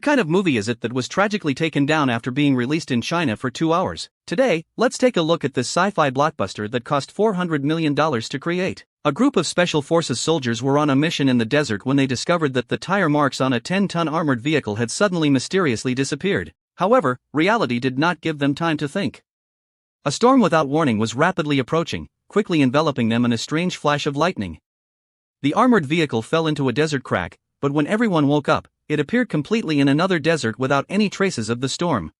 What kind of movie is it that was tragically taken down after being released in China for 2 hours? Today, let's take a look at this sci-fi blockbuster that cost $400 million to create. A group of Special Forces soldiers were on a mission in the desert when they discovered that the tire marks on a 10-ton armored vehicle had suddenly mysteriously disappeared. However, reality did not give them time to think. A storm without warning was rapidly approaching, quickly enveloping them in a strange flash of lightning. The armored vehicle fell into a desert crack, but when everyone woke up, it appeared completely in another desert without any traces of the storm.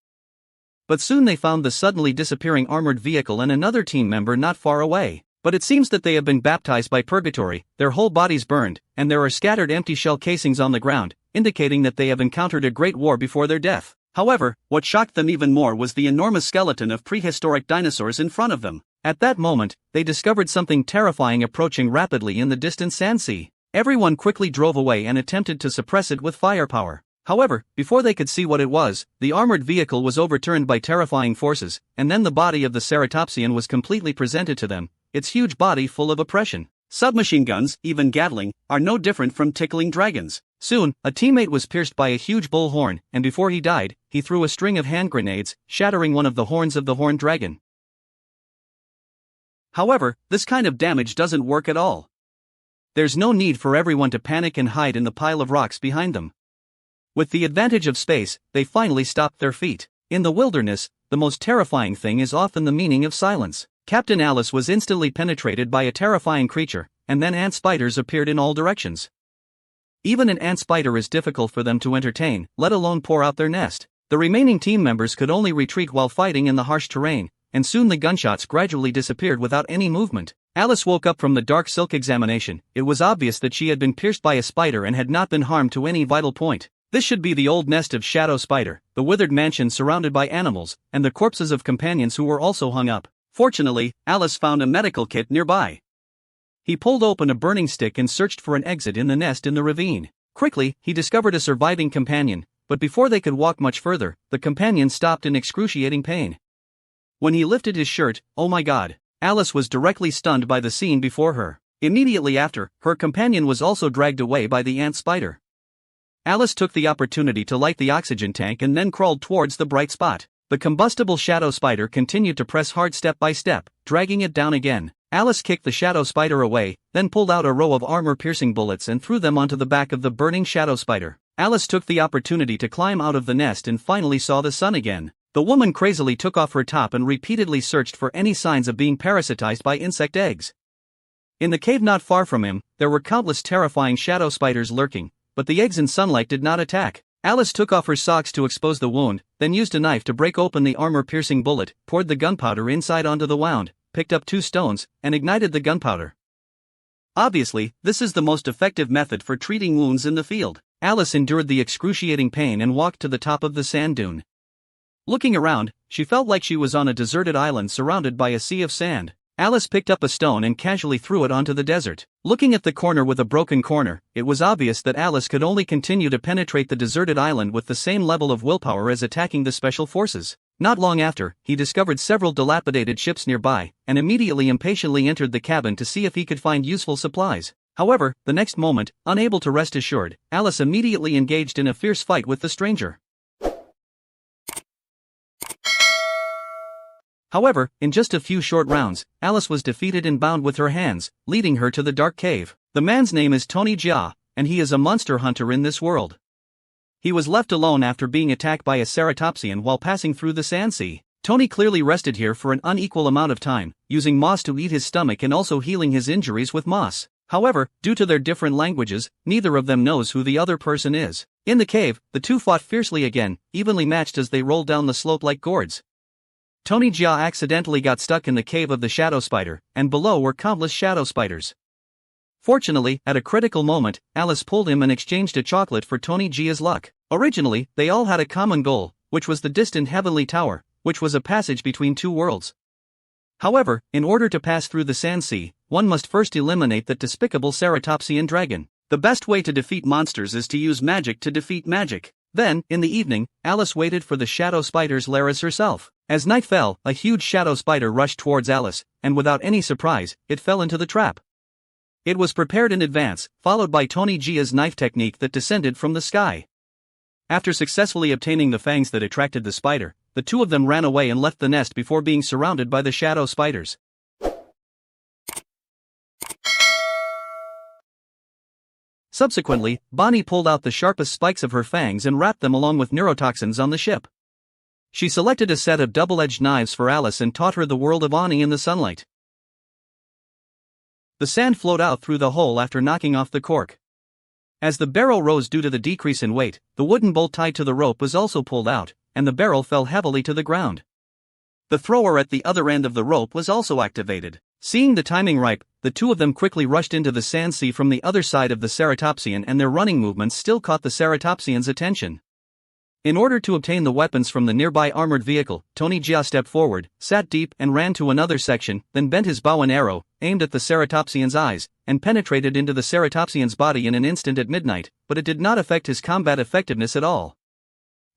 But soon they found the suddenly disappearing armored vehicle and another team member not far away. But it seems that they have been baptized by purgatory, their whole bodies burned, and there are scattered empty shell casings on the ground, indicating that they have encountered a great war before their death. However, what shocked them even more was the enormous skeleton of prehistoric dinosaurs in front of them. At that moment, they discovered something terrifying approaching rapidly in the distant sand sea. Everyone quickly drove away and attempted to suppress it with firepower. However, before they could see what it was, the armored vehicle was overturned by terrifying forces, and then the body of the ceratopsian was completely presented to them, its huge body full of oppression. Submachine guns, even Gatling, are no different from tickling dragons. Soon, a teammate was pierced by a huge bullhorn, and before he died, he threw a string of hand grenades, shattering one of the horns of the horned dragon. However, this kind of damage doesn't work at all. There's no need for everyone to panic and hide in the pile of rocks behind them. With the advantage of space, they finally stopped their feet. In the wilderness, the most terrifying thing is often the meaning of silence. Captain Alice was instantly penetrated by a terrifying creature, and then ant spiders appeared in all directions. Even an ant spider is difficult for them to entertain, let alone pour out their nest. The remaining team members could only retreat while fighting in the harsh terrain, and soon the gunshots gradually disappeared without any movement. Alice woke up from the dark silk examination. It was obvious that she had been pierced by a spider and had not been harmed to any vital point. This should be the old nest of Shadow Spider, the withered mansion surrounded by animals, and the corpses of companions who were also hung up. Fortunately, Alice found a medical kit nearby. He pulled open a burning stick and searched for an exit in the nest in the ravine. Quickly, he discovered a surviving companion, but before they could walk much further, the companion stopped in excruciating pain. When he lifted his shirt, oh my god, Alice was directly stunned by the scene before her. Immediately after, her companion was also dragged away by the ant spider. Alice took the opportunity to light the oxygen tank and then crawled towards the bright spot. The combustible shadow spider continued to press hard step by step, dragging it down again. Alice kicked the shadow spider away, then pulled out a row of armor-piercing bullets and threw them onto the back of the burning shadow spider. Alice took the opportunity to climb out of the nest and finally saw the sun again. The woman crazily took off her top and repeatedly searched for any signs of being parasitized by insect eggs. In the cave not far from him, there were countless terrifying shadow spiders lurking, but the eggs in sunlight did not attack. Alice took off her socks to expose the wound, then used a knife to break open the armor-piercing bullet, poured the gunpowder inside onto the wound, picked up 2 stones, and ignited the gunpowder. Obviously, this is the most effective method for treating wounds in the field. Alice endured the excruciating pain and walked to the top of the sand dune. Looking around, she felt like she was on a deserted island surrounded by a sea of sand. Alice picked up a stone and casually threw it onto the desert. Looking at the corner with a broken corner, it was obvious that Alice could only continue to penetrate the deserted island with the same level of willpower as attacking the special forces. Not long after, he discovered several dilapidated ships nearby, and immediately impatiently entered the cabin to see if he could find useful supplies. However, the next moment, unable to rest assured, Alice immediately engaged in a fierce fight with the stranger. However, in just a few short rounds, Alice was defeated and bound with her hands, leading her to the dark cave. The man's name is Tony Jia, and he is a monster hunter in this world. He was left alone after being attacked by a ceratopsian while passing through the sand sea. Tony clearly rested here for an unequal amount of time, using moss to eat his stomach and also healing his injuries with moss. However, due to their different languages, neither of them knows who the other person is. In the cave, the two fought fiercely again, evenly matched as they rolled down the slope like gourds. Tony Jia accidentally got stuck in the cave of the shadow spider, and below were countless shadow spiders. Fortunately, at a critical moment, Alice pulled him and exchanged a chocolate for Tony Jia's luck. Originally, they all had a common goal, which was the distant heavenly tower, which was a passage between 2 worlds. However, in order to pass through the sand sea, one must first eliminate that despicable ceratopsian dragon. The best way to defeat monsters is to use magic to defeat magic. Then, in the evening, Alice waited for the shadow spider's Laris herself. As night fell, a huge shadow spider rushed towards Alice, and without any surprise, it fell into the trap. It was prepared in advance, followed by Tony Jia's knife technique that descended from the sky. After successfully obtaining the fangs that attracted the spider, the two of them ran away and left the nest before being surrounded by the shadow spiders. Subsequently, Bonnie pulled out the sharpest spikes of her fangs and wrapped them along with neurotoxins on the ship. She selected a set of double-edged knives for Alice and taught her the world of Ani in the sunlight. The sand flowed out through the hole after knocking off the cork. As the barrel rose due to the decrease in weight, the wooden bolt tied to the rope was also pulled out, and the barrel fell heavily to the ground. The thrower at the other end of the rope was also activated. Seeing the timing ripe, the two of them quickly rushed into the sand sea from the other side of the ceratopsian, and their running movements still caught the ceratopsian's attention. In order to obtain the weapons from the nearby armored vehicle, Tony Jia stepped forward, sat deep and ran to another section, then bent his bow and arrow, aimed at the ceratopsian's eyes, and penetrated into the ceratopsian's body in an instant at midnight, but it did not affect his combat effectiveness at all.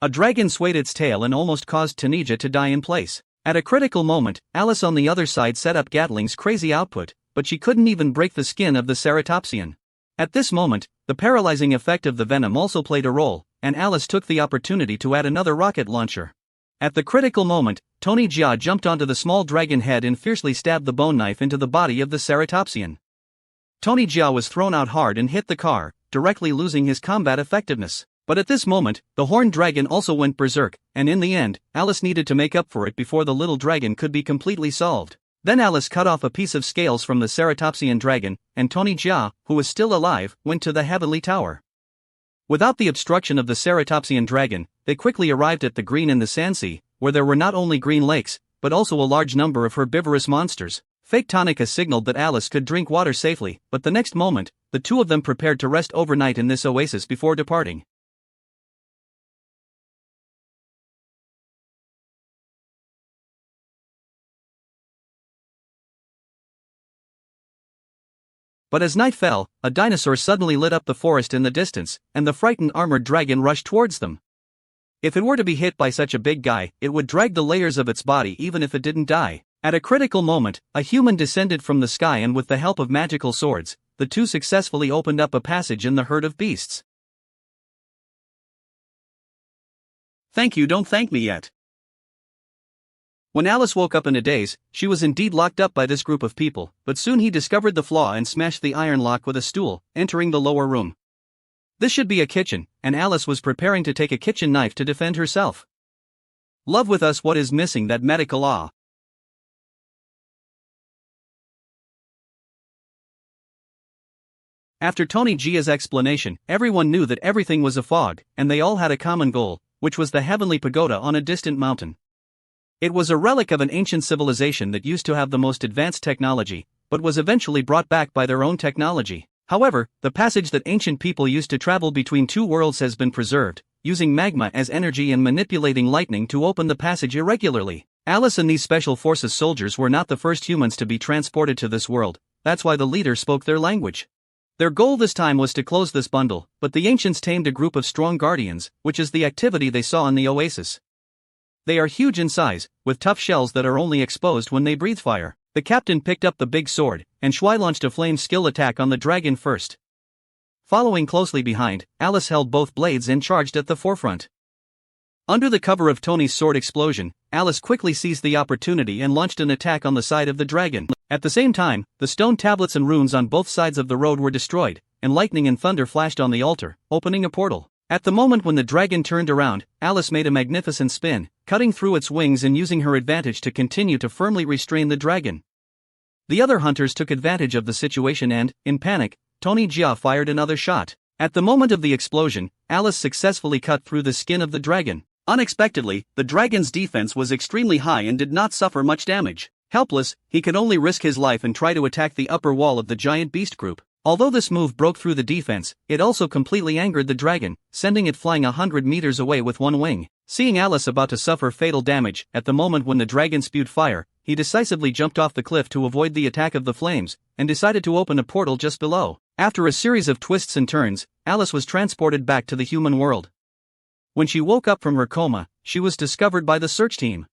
A dragon swayed its tail and almost caused Tanija to die in place. At a critical moment, Alice on the other side set up Gatling's crazy output, but she couldn't even break the skin of the ceratopsian. At this moment, the paralyzing effect of the venom also played a role, and Alice took the opportunity to add another rocket launcher. At the critical moment, Tony Jia jumped onto the small dragon head and fiercely stabbed the bone knife into the body of the ceratopsian. Tony Jia was thrown out hard and hit the car, directly losing his combat effectiveness. But at this moment, the horned dragon also went berserk, and in the end, Alice needed to make up for it before the little dragon could be completely solved. Then Alice cut off a piece of scales from the ceratopsian dragon, and Tony Jia, who was still alive, went to the heavenly tower. Without the obstruction of the ceratopsian dragon, they quickly arrived at the green in the Sandsea, where there were not only green lakes, but also a large number of herbivorous monsters. Fake Tonica signaled that Alice could drink water safely, but the next moment, the two of them prepared to rest overnight in this oasis before departing. But as night fell, a dinosaur suddenly lit up the forest in the distance, and the frightened armored dragon rushed towards them. If it were to be hit by such a big guy, it would drag the layers of its body even if it didn't die. At a critical moment, a human descended from the sky, and with the help of magical swords, the two successfully opened up a passage in the herd of beasts. Thank you, don't thank me yet. When Alice woke up in a daze, she was indeed locked up by this group of people, but soon he discovered the flaw and smashed the iron lock with a stool, entering the lower room. This should be a kitchen, and Alice was preparing to take a kitchen knife to defend herself. Love with us what is missing, that medical awe. After Tony Jia's explanation, everyone knew that everything was a fog, and they all had a common goal, which was the heavenly pagoda on a distant mountain. It was a relic of an ancient civilization that used to have the most advanced technology, but was eventually brought back by their own technology. However, the passage that ancient people used to travel between two worlds has been preserved, using magma as energy and manipulating lightning to open the passage irregularly. Alice and these Special Forces soldiers were not the first humans to be transported to this world, that's why the leader spoke their language. Their goal this time was to close this bundle, but the ancients tamed a group of strong guardians, which is the activity they saw in the oasis. They are huge in size, with tough shells that are only exposed when they breathe fire. The captain picked up the big sword, and Shui launched a flame skill attack on the dragon first. Following closely behind, Alice held both blades and charged at the forefront. Under the cover of Tony's sword explosion, Alice quickly seized the opportunity and launched an attack on the side of the dragon. At the same time, the stone tablets and runes on both sides of the road were destroyed, and lightning and thunder flashed on the altar, opening a portal. At the moment when the dragon turned around, Alice made a magnificent spin, cutting through its wings and using her advantage to continue to firmly restrain the dragon. The other hunters took advantage of the situation and, in panic, Tony Jia fired another shot. At the moment of the explosion, Alice successfully cut through the skin of the dragon. Unexpectedly, the dragon's defense was extremely high and did not suffer much damage. Helpless, he could only risk his life and try to attack the upper wall of the giant beast group. Although this move broke through the defense, it also completely angered the dragon, sending it flying 100 meters away with one wing. Seeing Alice about to suffer fatal damage, at the moment when the dragon spewed fire, he decisively jumped off the cliff to avoid the attack of the flames, and decided to open a portal just below. After a series of twists and turns, Alice was transported back to the human world. When she woke up from her coma, she was discovered by the search team.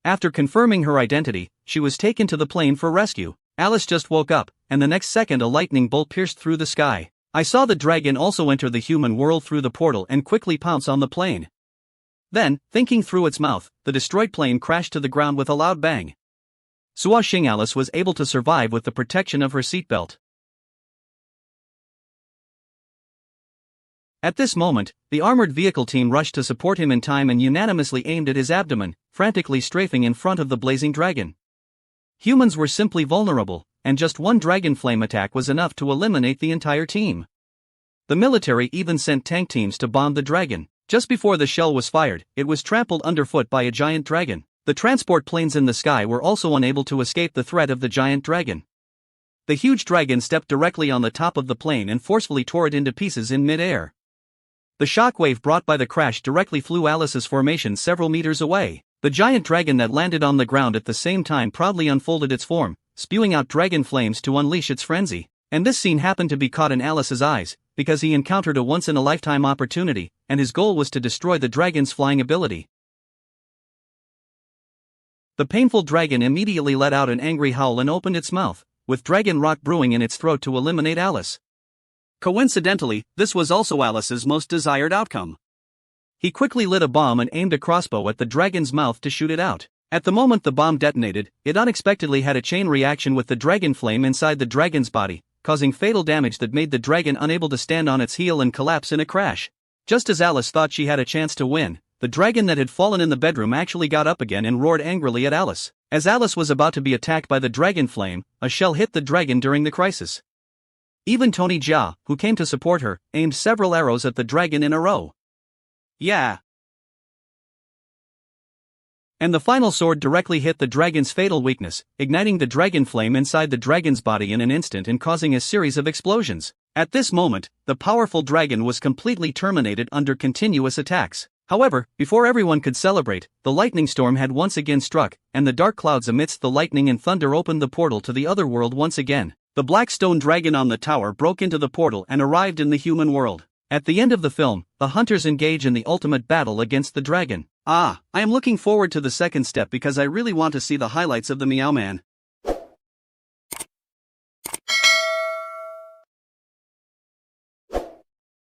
After confirming her identity, she was taken to the plane for rescue. Alice just woke up, and the next second a lightning bolt pierced through the sky. I saw the dragon also enter the human world through the portal and quickly pounce on the plane. Then, thinking through its mouth, the destroyed plane crashed to the ground with a loud bang. Suo Alice was able to survive with the protection of her seatbelt. At this moment, the armored vehicle team rushed to support him in time and unanimously aimed at his abdomen, frantically strafing in front of the blazing dragon. Humans were simply vulnerable, and just one dragon flame attack was enough to eliminate the entire team. The military even sent tank teams to bomb the dragon. Just before the shell was fired, it was trampled underfoot by a giant dragon. The transport planes in the sky were also unable to escape the threat of the giant dragon. The huge dragon stepped directly on the top of the plane and forcefully tore it into pieces in mid-air. The shockwave brought by the crash directly flew Alice's formation several meters away. The giant dragon that landed on the ground at the same time proudly unfolded its form, spewing out dragon flames to unleash its frenzy. And this scene happened to be caught in Alice's eyes, because he encountered a once-in-a-lifetime opportunity, and his goal was to destroy the dragon's flying ability. The painful dragon immediately let out an angry howl and opened its mouth, with dragon rot brewing in its throat to eliminate Alice. Coincidentally, this was also Alice's most desired outcome. He quickly lit a bomb and aimed a crossbow at the dragon's mouth to shoot it out. At the moment the bomb detonated, it unexpectedly had a chain reaction with the dragon flame inside the dragon's body, causing fatal damage that made the dragon unable to stand on its heel and collapse in a crash. Just as Alice thought she had a chance to win, the dragon that had fallen in the bedroom actually got up again and roared angrily at Alice. As Alice was about to be attacked by the dragon flame, a shell hit the dragon during the crisis. Even Tony Jia, who came to support her, aimed several arrows at the dragon in a row. Yeah. And the final sword directly hit the dragon's fatal weakness, igniting the dragon flame inside the dragon's body in an instant and causing a series of explosions. At this moment, the powerful dragon was completely terminated under continuous attacks. However, before everyone could celebrate, the lightning storm had once again struck, and the dark clouds amidst the lightning and thunder opened the portal to the other world once again. The black stone dragon on the tower broke into the portal and arrived in the human world. At the end of the film, the hunters engage in the ultimate battle against the dragon. I am looking forward to the second step because I really want to see the highlights of the Meow Man.